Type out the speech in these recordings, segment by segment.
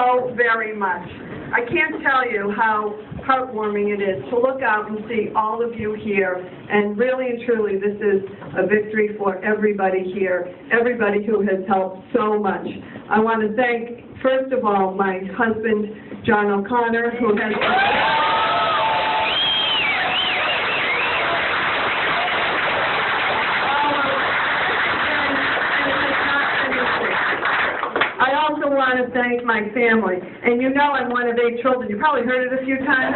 so very much. I can't tell you how heartwarming it is to look out and see all of you here, and really and truly this is a victory for everybody here, everybody who has helped so much. I want to thank, first of all, my husband, John O'Connor, who has... I also want to thank my family. And you know I'm one of 8 children. You probably heard it a few times.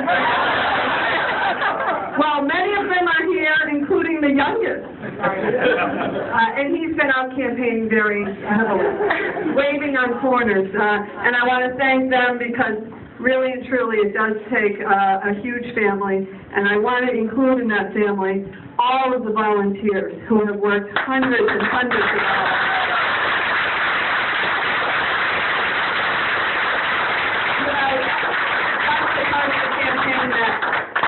Well, many of them are here, including the youngest. And he's been out campaigning very heavily, waving on corners. And I want to thank them because really and truly it does take a huge family. And I want to include in that family all of the volunteers who have worked hundreds and hundreds of hours.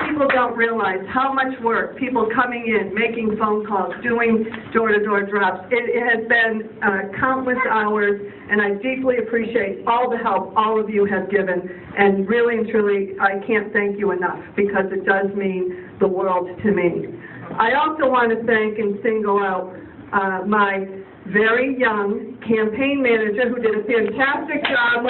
People don't realize how much work, people coming in, making phone calls, doing door-to-door drops. It has been countless hours, and I deeply appreciate all the help all of you have given. And really and truly, I can't thank you enough because it does mean the world to me. I also want to thank and single out my very young campaign manager who did a fantastic job.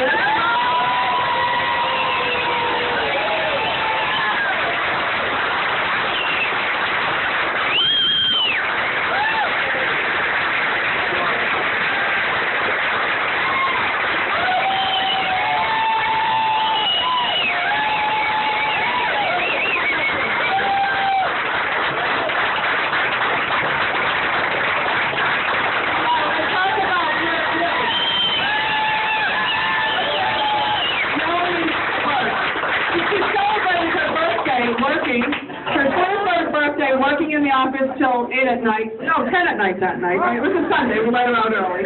Working in the office till 8 at night. No, 10 at night that night. It was a Sunday. We let her out early.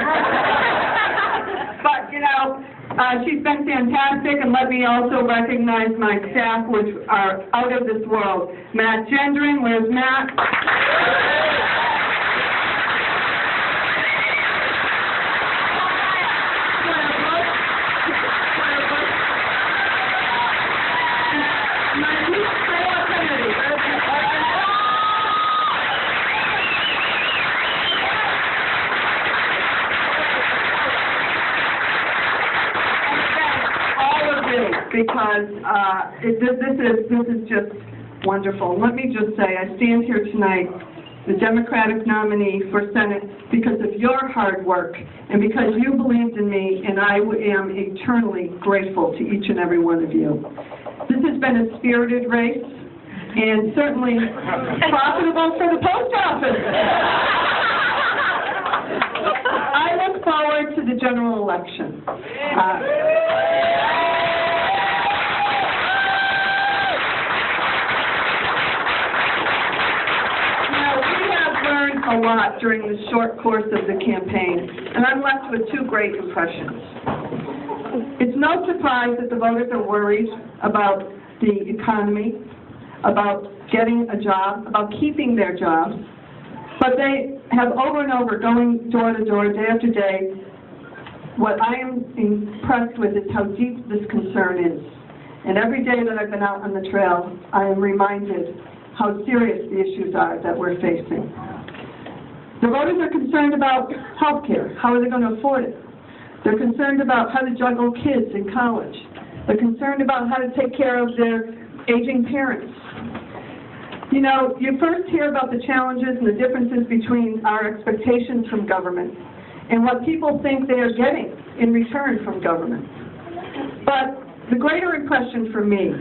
But, you know, she's been fantastic, and let me also recognize my staff, which are out of this world. Matt Gendron, where's Matt? Because this is just wonderful. Let me just say, I stand here tonight, the Democratic nominee for Senate, because of your hard work and because you believed in me, and I am eternally grateful to each and every one of you. This has been a spirited race and certainly profitable for the post office. I look forward to the general election. A lot during the short course of the campaign, and I'm left with 2 great impressions. It's no surprise that the voters are worried about the economy, about getting a job, about keeping their jobs, but they have over and over, going door to door, day after day. What I am impressed with is how deep this concern is. And every day that I've been out on the trail, I am reminded how serious the issues are that we're facing. The voters are concerned about health care. How are they going to afford it? They're concerned about how to juggle kids in college. They're concerned about how to take care of their aging parents. You know, you first hear about the challenges and the differences between our expectations from government and what people think they are getting in return from government. But the greater impression for me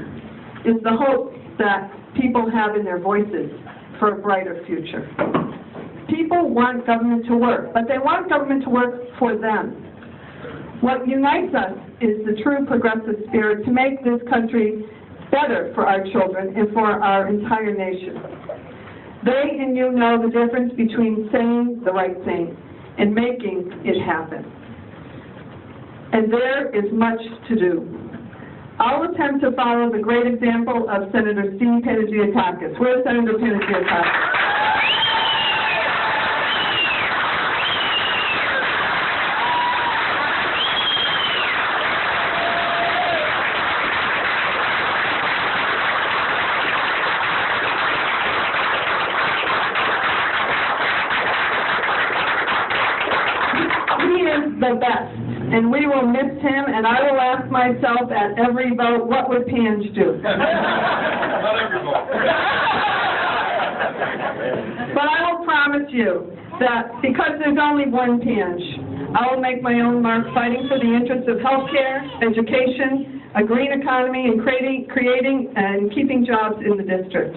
is the hope that people have in their voices for a brighter future. People want government to work, but they want government to work for them. What unites us is the true progressive spirit to make this country better for our children and for our entire nation. They and you know the difference between saying the right thing and making it happen. And there is much to do. I'll attempt to follow the great example of Senator Steve Panagiotakis. Where's Senator Panagiotakis? and we will miss him, and I will ask myself at every vote, what would Pange do? Not every vote. But I will promise you that because there's only one Pange, I will make my own mark fighting for the interests of healthcare, education, a green economy, and creating and keeping jobs in the district.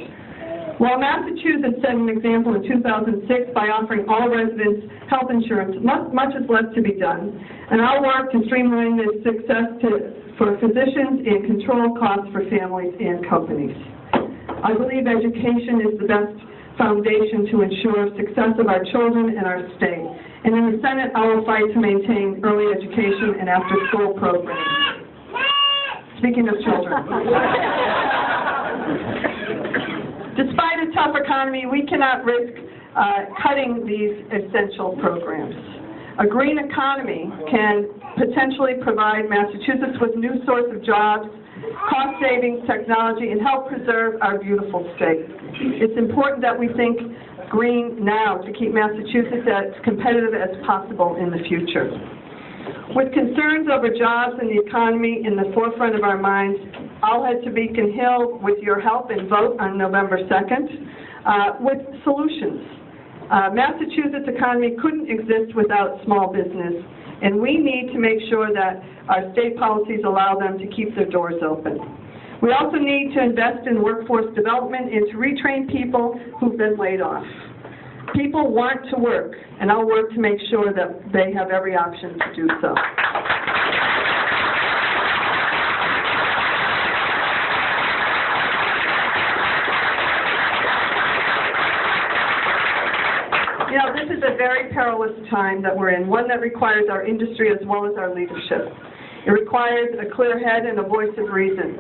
While Massachusetts set an example in 2006 by offering all residents health insurance, much is left to be done, and I'll work to streamline this success for physicians and control costs for families and companies. I believe education is the best foundation to ensure success of our children and our state. And in the Senate, I will fight to maintain early education and after-school programs. Speaking of children. Despite a tough economy, we cannot risk cutting these essential programs. A green economy can potentially provide Massachusetts with new source of jobs, cost savings, technology, and help preserve our beautiful state. It's important that we think green now to keep Massachusetts as competitive as possible in the future. With concerns over jobs and the economy in the forefront of our minds, I'll head to Beacon Hill with your help and vote on November 2nd with solutions. Massachusetts economy couldn't exist without small business, and we need to make sure that our state policies allow them to keep their doors open. We also need to invest in workforce development and to retrain people who've been laid off. People want to work, and I'll work to make sure that they have every option to do so. You know, this is a very perilous time that we're in, one that requires our industry as well as our leadership. It requires a clear head and a voice of reason.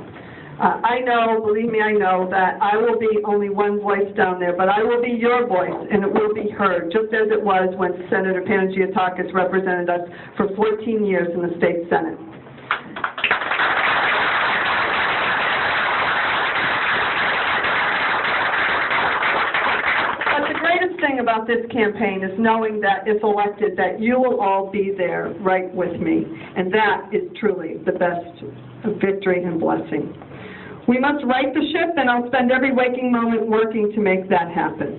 I know, believe me, I know that I will be only one voice down there, but I will be your voice, and it will be heard, just as it was when Senator Panagiotakis represented us for 14 years in the state Senate. But the greatest thing about this campaign is knowing that if elected, that you will all be there right with me, and that is truly the best victory and blessing. We must right the ship, and I'll spend every waking moment working to make that happen.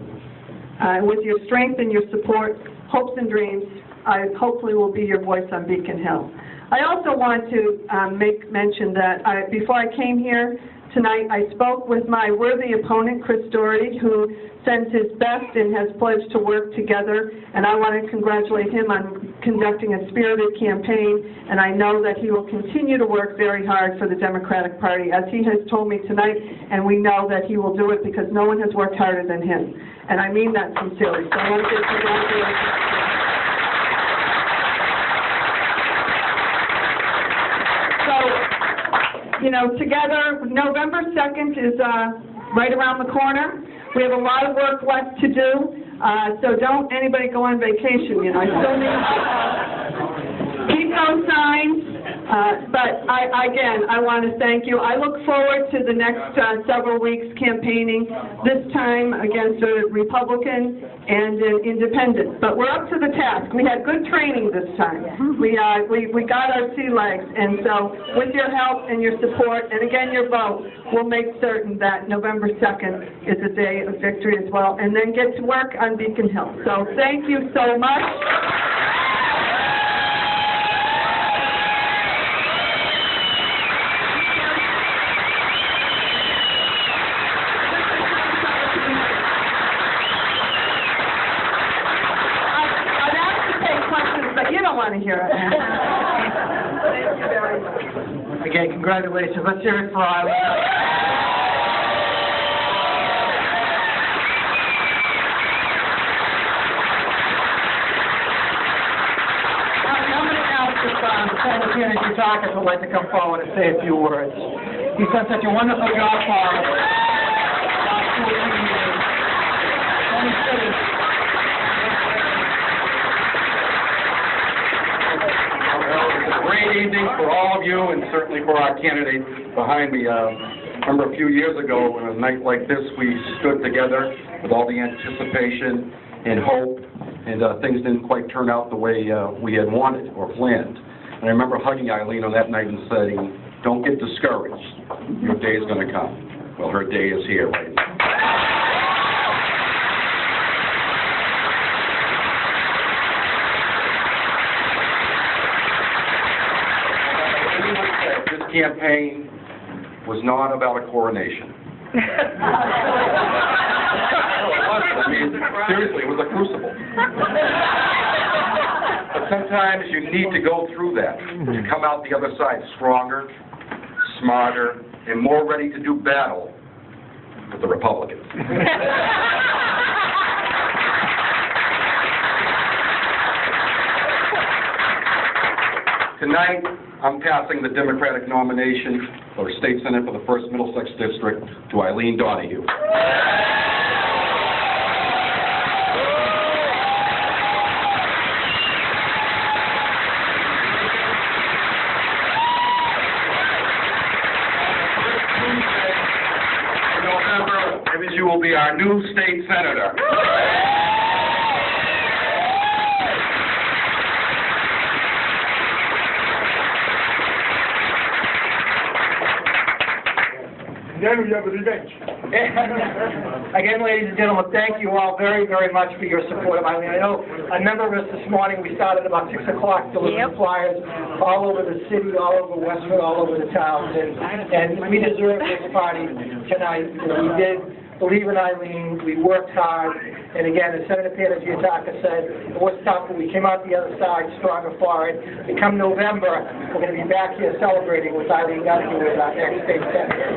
With your strength and your support, hopes and dreams, I hopefully will be your voice on Beacon Hill. I also want to make mention that before I came here tonight, I spoke with my worthy opponent, Chris Doherty, who sends his best and has pledged to work together, and I want to congratulate him on conducting a spirited campaign, and I know that he will continue to work very hard for the Democratic Party, as he has told me tonight, and we know that he will do it because no one has worked harder than him, and I mean that sincerely. So I want to give congratulations. So, you know, together, November 2nd is right around the corner. We have a lot of work left to do, so don't anybody go on vacation, you know. I still need keep those signs, but again, I want to thank you. I look forward to the next several weeks campaigning, this time against a Republican and an independent. But we're up to the task. We had good training this time. We got our sea legs, and so with your help and your support, and again your vote, we'll make certain that November 2nd is a day of victory as well, and then get to work on Beacon Hill. So thank you so much. To hear it. Thank you very much. Again, congratulations. Let's hear it for Eileen. I'm going to ask if Senator Panagiotakis would like to come forward and say a few words. He's done such a wonderful job for us. Great evening for all of you, and certainly for our candidate behind me. I remember a few years ago, on a night like this, we stood together with all the anticipation and hope, and things didn't quite turn out the way we had wanted or planned. And I remember hugging Eileen on that night and saying, don't get discouraged. Your day is going to come. Well, her day is here right now. This campaign was not about a coronation. I mean, seriously, it was a crucible. But sometimes you need to go through that to come out the other side stronger, smarter, and more ready to do battle with the Republicans. Tonight, I'm passing the Democratic nomination for State Senate for the First Middlesex District to Eileen Donoghue. In November, you will be our new state senator. Then we have a revenge. Again, ladies and gentlemen, thank you all very, very much for your support of Eileen. I know a number of us this morning, we started about 6 o'clock delivering flyers all over the city, all over Westford, all over the towns, and we deserve this party tonight. We did believe in Eileen, we worked hard, and again, as Senator Peter Giataka said, it was tough, but we came out the other side stronger for it. And come November, we're going to be back here celebrating with Eileen Donoghue as our next state senator.